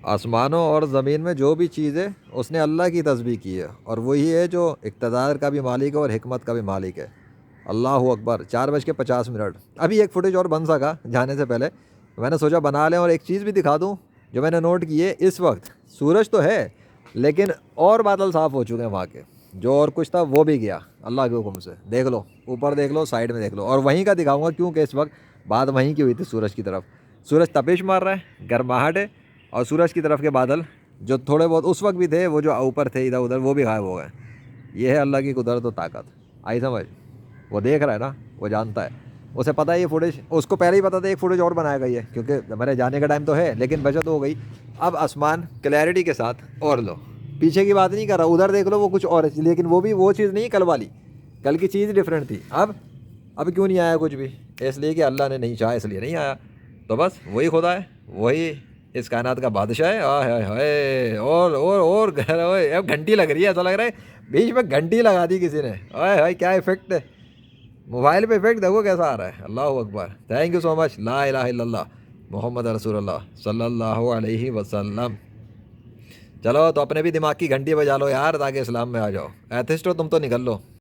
آسمانوں اور زمین میں جو بھی چیز ہے اس نے اللہ کی تسبیح کی ہے، اور وہی ہے جو اقتدار کا بھی مالک ہے اور حکمت کا بھی مالک ہے۔ اللہ اکبر۔ 4:50۔ ابھی ایک فوٹیج اور بن سکا جانے سے پہلے، میں نے سوچا بنا لیں، اور ایک چیز بھی دکھا دوں جو میں نے نوٹ کی ہے۔ اس وقت سورج تو ہے لیکن اور بادل صاف ہو چکے ہیں وہاں کے، جو اور کچھ تھا وہ بھی گیا اللہ کے حکم سے۔ دیکھ لو اوپر، دیکھ لو سائڈ میں، دیکھ لو، اور وہیں کا دکھاؤں گا کیونکہ اس وقت بات وہیں کی ہوئی تھی سورج کی طرف۔ سورج تپش مار رہا ہے، گرماہٹ ہے، اور سورج کی طرف کے بادل جو تھوڑے بہت اس وقت بھی تھے، وہ جو اوپر تھے ادھر ادھر، وہ بھی غائب ہو گئے۔ یہ ہے اللہ کی قدرت و طاقت، آئی سمجھ؟ وہ دیکھ رہا ہے نا، وہ جانتا ہے، اسے پتہ ہے یہ فوٹیج، اس کو پہلے ہی پتہ تھا ایک فوٹیج اور بنایا گئی ہے، کیونکہ ہمارے جانے کا ٹائم تو ہے لیکن بچت ہو گئی۔ اب آسمان کلیئرٹی کے ساتھ، اور لو پیچھے کی بات نہیں کر رہا، ادھر دیکھ لو وہ کچھ اور ہے، لیکن وہ بھی وہ چیز نہیں کل والی، کل کی چیز ڈیفرنٹ تھی۔ اب کیوں نہیں آیا کچھ بھی؟ اس لیے کہ اللہ نے نہیں چاہا، اس لیے نہیں آیا۔ تو بس وہی خدا ہے، وہی اس کائنات کا بادشاہ ہے۔ ہائے ہائے، اور اب گھنٹی لگ رہی ہے، ایسا لگ رہا ہے بیچ میں گھنٹی لگا دی کسی نے۔ ہائے ہائے، کیا ایفیکٹ ہے موبائل پہ، ایفیکٹ دیکھو کیسا آ رہا ہے۔ اللہ اکبر، تھینک یو سو مچ، لا الہ الا اللہ محمد رسول اللہ صلی اللہ علیہ وسلم۔ چلو تو اپنے بھی دماغ کی گھنٹی بجا لو یار، تاکہ اسلام میں آ جاؤ۔ ایتھسٹ ہو تم تو نکل لو۔